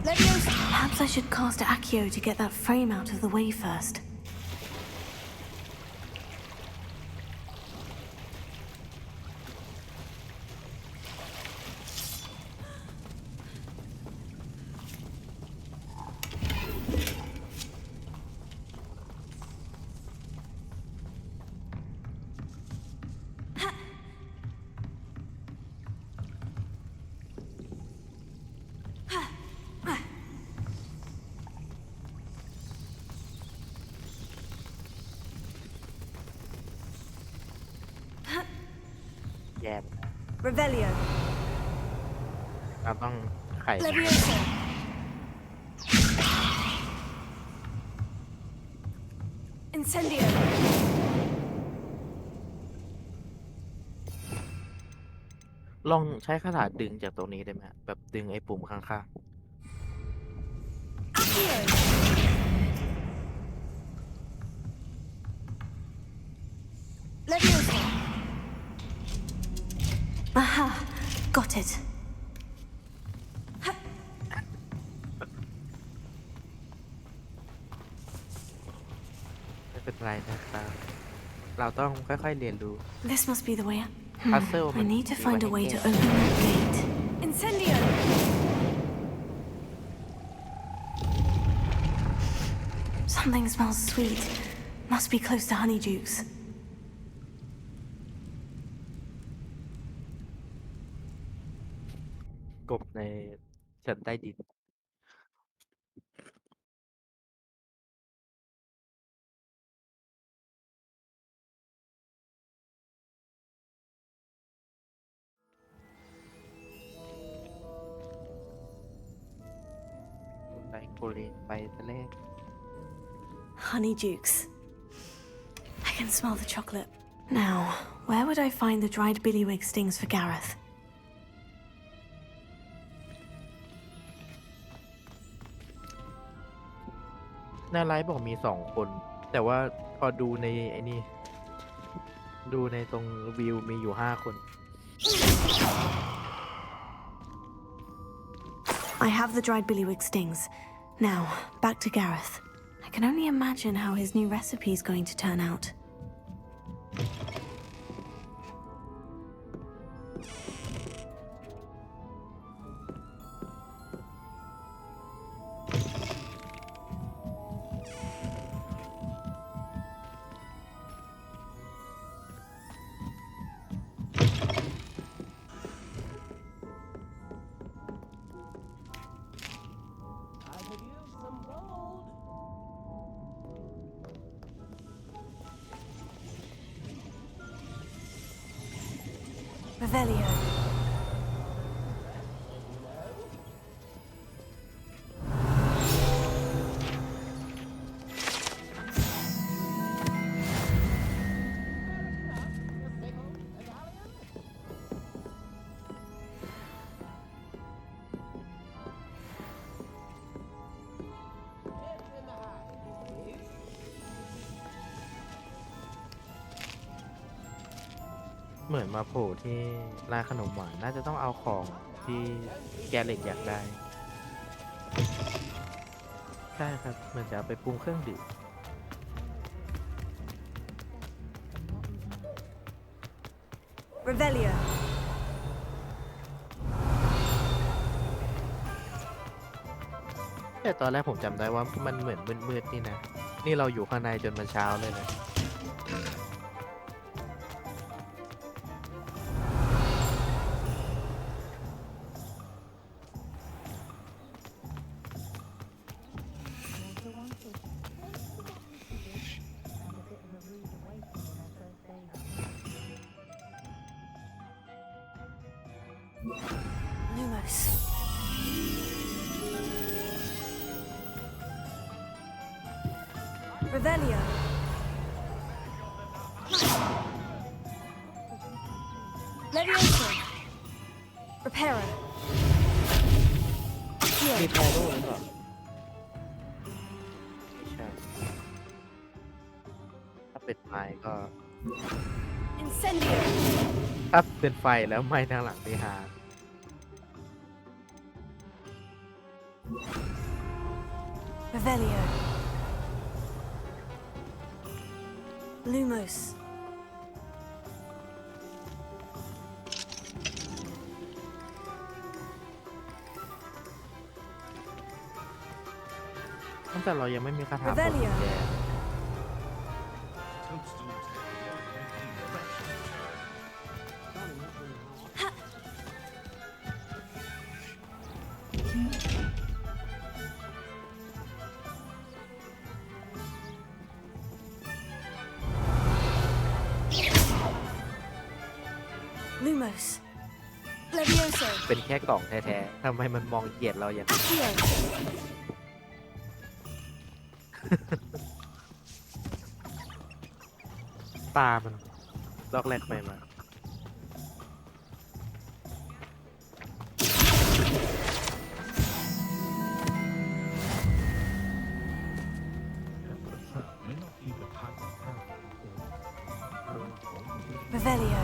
Leviosa. Perhaps I should cast Accio to get that frame out of the way first. Revelio. เราต้องไข Leviosa. Incendio. ลองใช้คาถาดึงจากตรงนี้ได้ไหมแบบดึงไอ้ปุ่มข้าง Accio. Leviosa. Aha, got it. ๆไม่เป็นไรนะครับเราต้องค่อยๆเรียนรู้ This must be the way up. Puzzle I need to find a way to มัน open that gate. Incendio. Something smells sweet. Must be close to Honeydukes. กบในชั้นใต้ดินไปโกเลนไปทะเล Honeydukes. I can smell the chocolate. Now, where would I find the dried billywig stings for Gareth? หน้าไลฟ์บอกมี2 คน แต่ว่าพอดูในไอ้นี่ ดูในตรงวิวมีอยู่5 คน I have the dried billywig stings. Now, back to Gareth. I can only imagine how his new recipe is going to turn out. Revelio.เหมือนมาโผล่ที่ร้านขนมหวานน่าจะต้องเอาของที่แกเล็กอยากได้ ใช่ครับเหมือนจะเอาไปปรุงเครื่องดื่ม Revelio. แต่ตอนแรกผมจำได้ว่ามันเหมือนมืดๆนี่นะ นี่เราอยู่ข้างในจนมันเช้าเลยนะ Lumos. Revelio. Levioso. Reparo. มีแพโร่หรือเปล่าไม่ใช่ ถ้าเป็นไฟก็ Incendio. ถ้าเป็นไฟแล้วไหม้ทางหลังนี่ฮา Revelio. Lumos. ตั้งแต่เรายังไม่มีคาถาปลดกุญแจ Lumos. Levioso. เป็นแค่กล่องแท้ๆ ทำไมมันมองเหยียดเราอย่างนั้น Accio. ตามันลอกแรกไปมา Revelio.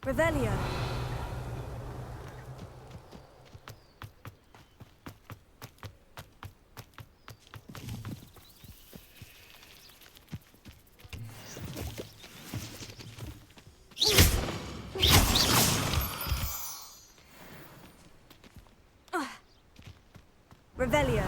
Revelio. Revelio.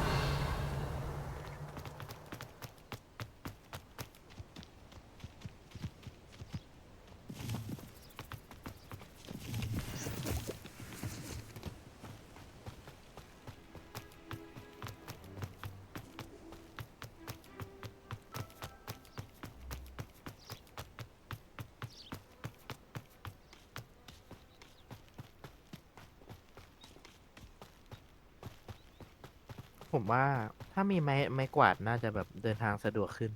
ผมว่าถ้ามีไม้กวาดน่าจะแบบเดินทางสะดวกขึ้น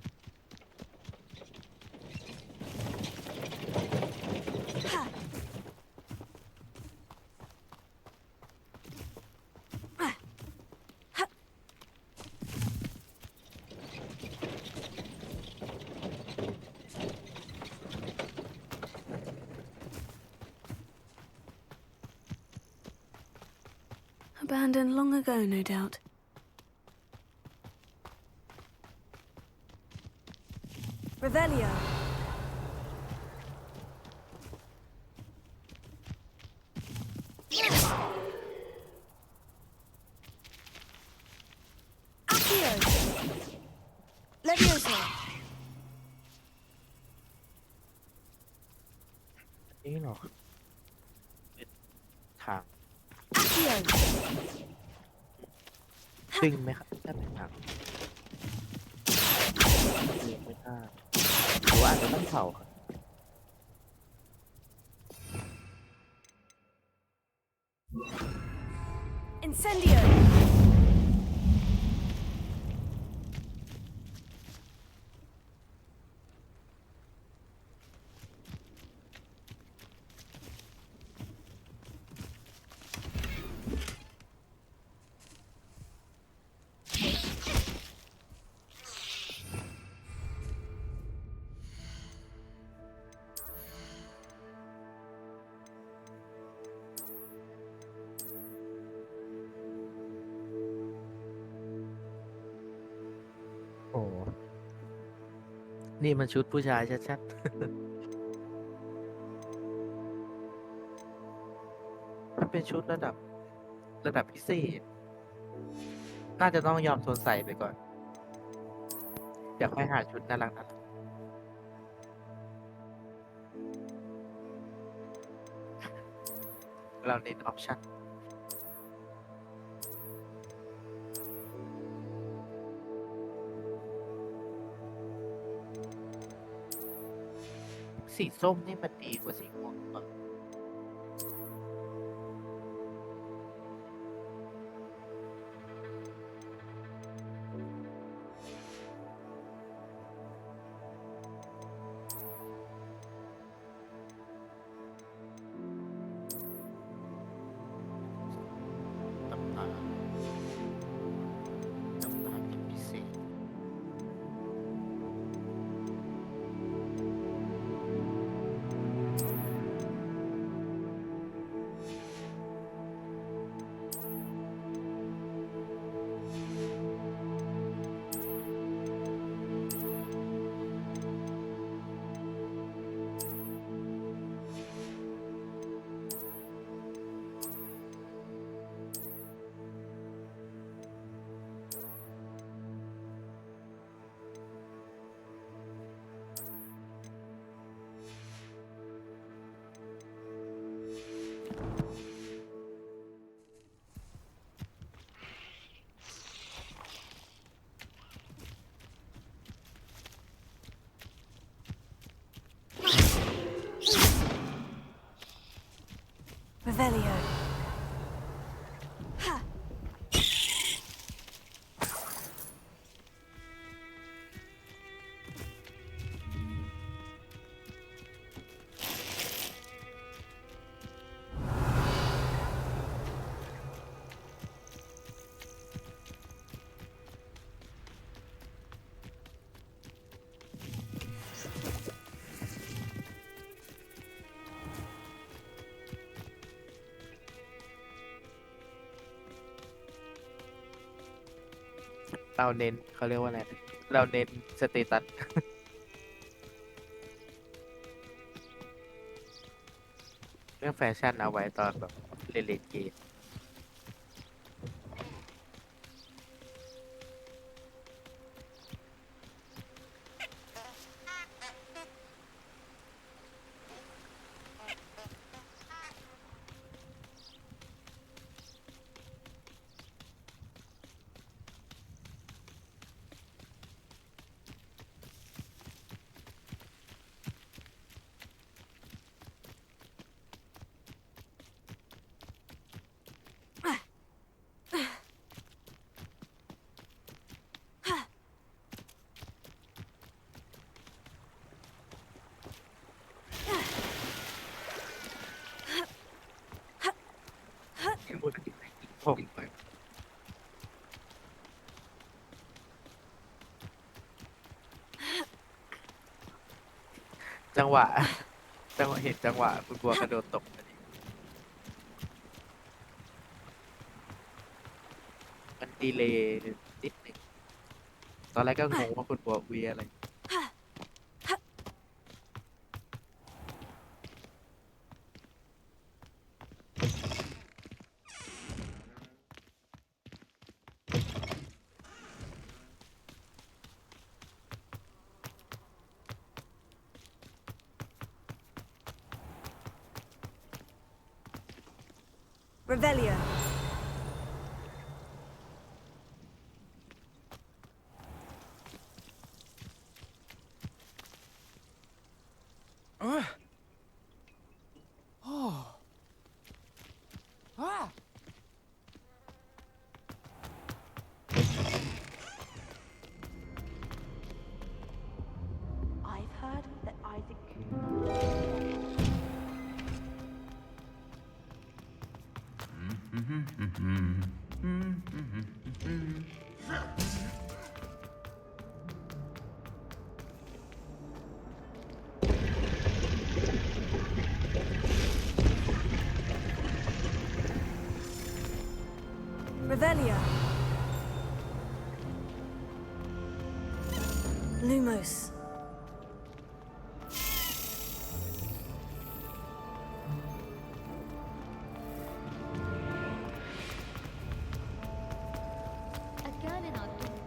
Abandoned long ago, no doubt. Revelio. Accio. Leviosa. นี่หรอทาง Accio. ดึงไหมครับถ้าเป็นทางดึงไม่ได้หรือว่าอาจจะต้องเผาครับ Incendio.โอ้ นี่มันชุดผู้ชายชัดๆ มันเป็นชุดระดับพิเศษ น่าจะต้องยอมทนใส่ไปก่อน เดี๋ยวค่อยหาชุดน่ารักเราเน้นออปชั่น สีส้มนี่มันดีกว่าสีม่วงปะตำนานเป็นพิเศษ Revelio. Ha! เราเน้นเขาเรียกว่าอะไร เราเน้นสเตตัส เรื่องแฟชั่นเอาไว้ตอนแบบเล่นเกม ผมจังหวะเห็นจังหวะคุณบัวกระโดดตกพอดีมันดีเลย์นิดหนึ่งตอนแรกก็งงว่าคุณบัวเวียอะไร Revelio. I've heard that Isaac. Revelio. Lumos. A girl in our dorm.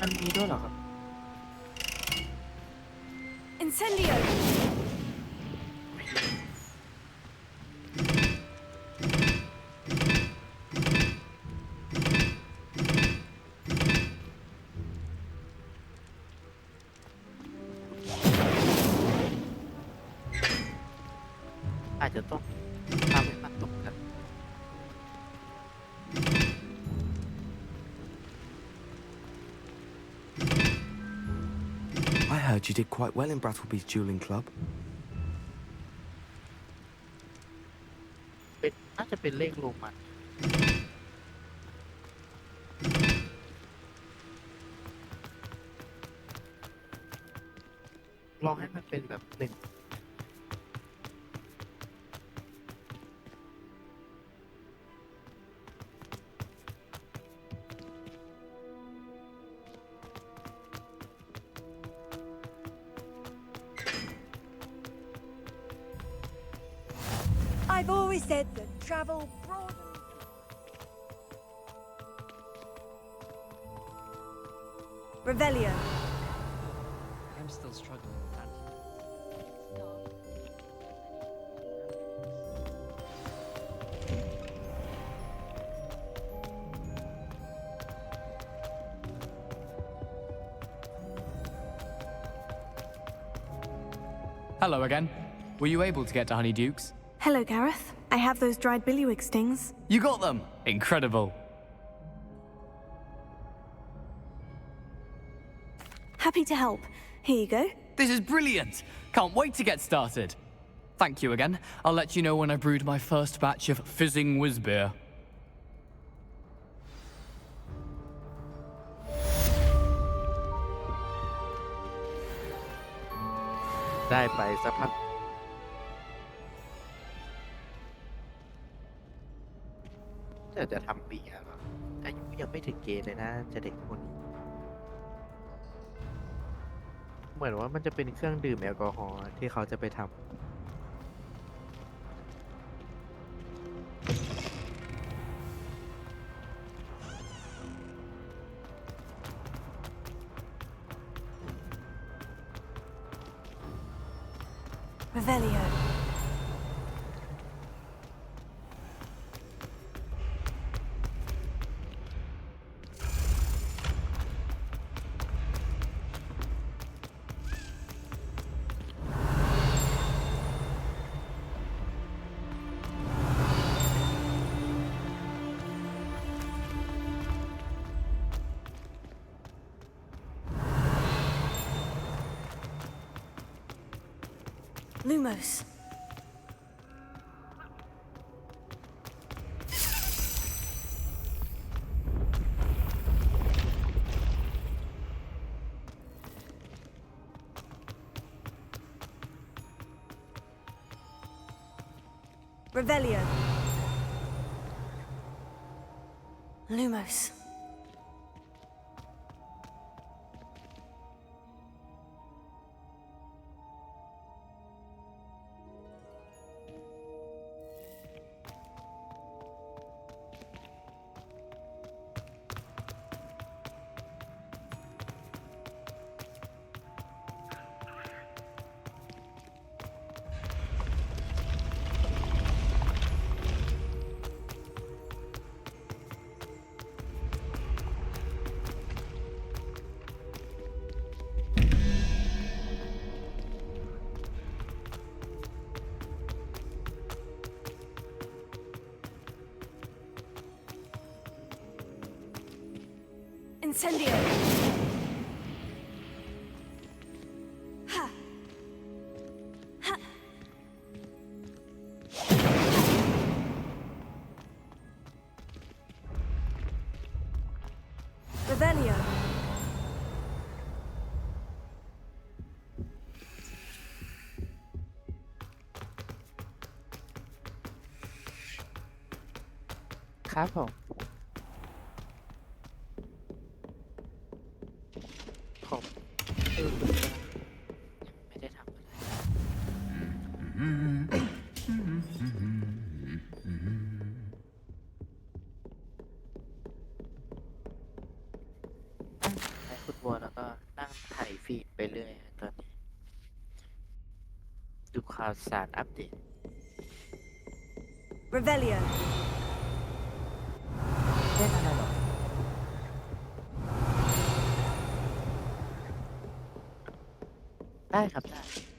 มันมีด้วยเหรอครับ Incendio. อาจจะต้องทำให้มันตรงกัน I heard you did quite well in Brattleby's dueling club. เป็นน่าจะเป็นเลขโรมันลองให้มันเป็นแบบหนึ่ง I've always said that travel broadens. Revelio. I'm still struggling with that. Hello again. Were you able to get to Honeydukes? Hello, Gareth. I have those dried billywig stings. You got them! Incredible. Happy to help. Here you go. This is brilliant! Can't wait to get started. Thank you again. I'll let you know when I brewed my first batch of fizzing whiz beer. ได้ไปสักพักจะทำเบียร์อายุยังไม่ถึงเกณฑ์เลยนะจะเด็กคนนี้เหมือนว่ามันจะเป็นเครื่องดื่มแอลกอฮอล์ที่เขาจะไปทำ Revelio. Lumos. Revelio. Lumos. Incendio. Ha. Ha. Revelio. ครับผมผมไม่ได้ทำอะไรใช้ฟุตบอลแล้วก็นั่งถ่ายฟีดไปเรื่อยตอนนี้ดูข่าวสารอัปเดต Revelio. เล่นอะไรหรอได้ครับได้